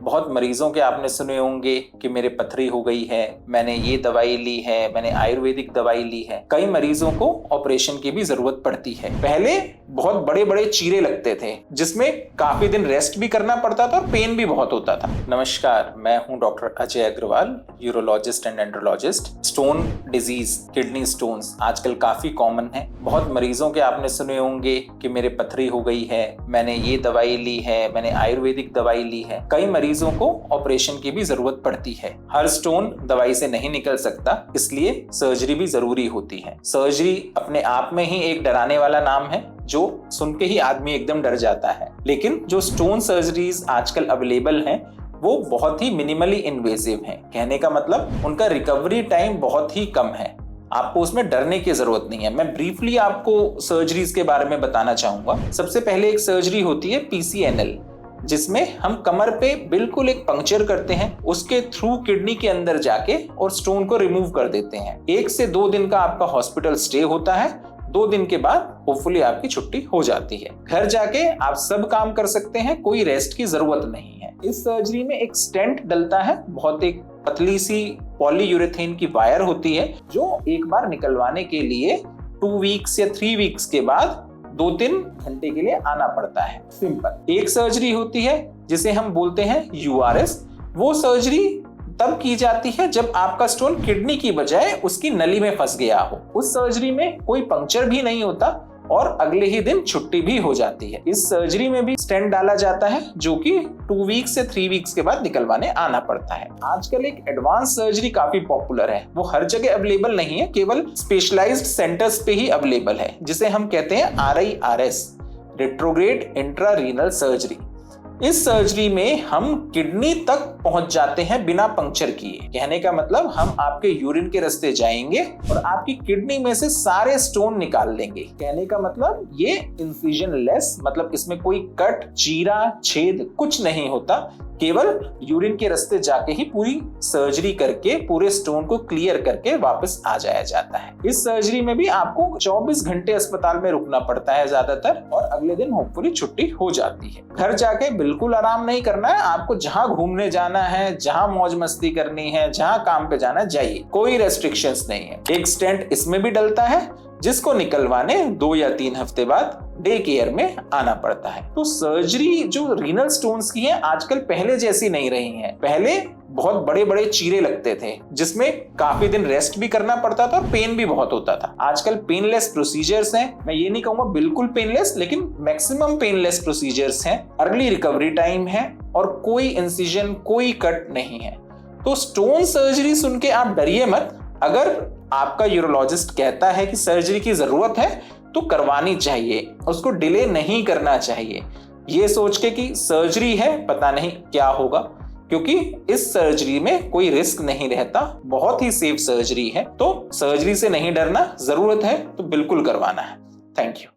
बहुत मरीजों के आपने सुने होंगे कि मेरे पथरी हो गई है, मैंने ये दवाई ली है, मैंने आयुर्वेदिक दवाई ली है। कई मरीजों को ऑपरेशन की भी जरूरत पड़ती है। पहले बहुत बड़े बड़े चीरे लगते थे जिसमें काफी दिन रेस्ट भी करना पड़ता था और पेन भी बहुत होता था। नमस्कार, मैं हूं doctor Ajay Agrawal, urologist and andrologist. Stone disease, kidney stones आजकल काफी कॉमन है। बहुत मरीजों के आपने सुने होंगे कि मेरे पथरी हो गई है, मैंने ये दवाई ली है, मैंने आयुर्वेदिक दवाई ली है। कई मरीजों को ऑपरेशन की भी जरूरत पड़ती है। हर स्टोन दवाई से नहीं निकल सकता, इसलिए सर्जरी भी जरूरी होती है। सर्जरी अपने आप में ही एक डराने वाला नाम है जो सुन के ही आदमी एकदम डर जाता है। लेकिन जो स्टोन सर्जरीज आजकल अवेलेबल हैं वो बहुत ही मिनिमली इन्वेसिव हैं। कहने का मतलब उनका रिकवरी टाइम बहुत ही कम है। आपको उसमें डरने की जरूरत नहीं है। मैं ब्रीफली आपको सर्जरीज के बारे में बताना चाहूंगा। सबसे पहले एक सर्जरी होती है PCNL, जिसमें हम कमर पे बिल्कुल एक पंक्चर करते हैं, उसके थ्रू किडनी के अंदर जाके और स्टोन को रिमूव कर देते हैं। 1 से 2 दिन का आपका हॉस्पिटल स्टे होता है। 2 दिन के बाद होपफुली आपकी छुट्टी हो जाती है। घर जाके आप सब काम कर सकते हैं, कोई रेस्ट की जरूरत नहीं है। इस सर्जरी में एक स्टेंट डलता है, बहुत एक पतली सी पॉलीयूरेथेन की वायर होती है जो एक बार निकलवाने के लिए 2 वीक्स या 3 वीक्स के बाद 2-3 घंटे के लिए आना पड़ता है। सिंपल। एक सर्जरी होती है जिसे हम बोलते हैं URS। वो सर्जरी तब की जाती है जब आपका स्टोन किडनी की बजाय उसकी नली में फंस गया हो। उस सर्जरी में कोई पंक्चर भी नहीं होता और अगले ही दिन छुट्टी भी हो जाती है। इस सर्जरी में भी स्टेंट डाला जाता है जो कि 2 वीक्स से 3 वीक्स के बाद निकलवाने आना पड़ता है। आजकल एक एडवांस सर्जरी काफी पॉपुलर है। वो हर जगह अवेलेबल नहीं है, केवल स्पेशलाइज्ड सेंटर्स पे ही अवेलेबल है, जिसे हम कहते हैं RIRS, रेट्रोग्रेड इंट्रारीनल सर्जरी। इस सर्जरी में हम किडनी तक पहुंच जाते हैं बिना पंक्चर किए। कहने का मतलब हम आपके यूरिन के रास्ते जाएंगे और आपकी किडनी में से सारे स्टोन निकाल लेंगे। कहने का मतलब ये इंसिजन लेस, मतलब इसमें कोई कट, चीरा, छेद कुछ नहीं होता। केवल यूरिन के रास्ते जाके ही पूरी सर्जरी करके पूरे स्टोन को क्लियर करके वापस आ जाया जाता है। इस सर्जरी में भी आपको 24 घंटे अस्पताल में रुकना पड़ता है ज्यादातर, और अगले दिन होपफुली छुट्टी हो जाती है। घर जाके बिल्कुल आराम नहीं करना है। आपको जहां घूमने जाना है, जहां मौज मस्ती करनी है, जहां काम पे जाना है, जाइए, कोई रेस्ट्रिक्शंस नहीं है। एक स्टेंट इसमें भी डलता है जिसको निकलवाने 2 या 3 हफ्ते बाद डे केयर में आना पड़ता है। तो सर्जरी जो रीनल स्टोन्स की है आजकल पहले जैसी नहीं रही है। पहले बहुत बड़े बड़े चीरे लगते थे जिसमें काफी दिन रेस्ट भी करना पड़ता था और पेन भी बहुत होता था। आजकल पेनलेस प्रोसीजर्स हैं। मैं ये नहीं कहूंगा बिल्कुल पेनलेस, लेकिन मैक्सिमम पेनलेस प्रोसीजर्स हैं। अर्ली रिकवरी टाइम है और कोई इंसिजन, कोई कट नहीं है। तो स्टोन सर्जरी सुन के आप डरिए मत। अगर आपका यूरोलॉजिस्ट कहता है कि सर्जरी की जरूरत है तो करवानी चाहिए, उसको डिले नहीं करना चाहिए। ये सोच के कि सर्जरी है, पता नहीं क्या होगा, क्योंकि इस सर्जरी में कोई रिस्क नहीं रहता, बहुत ही सेफ सर्जरी है। तो सर्जरी से नहीं डरना, जरूरत है तो बिल्कुल करवाना है। Thank you.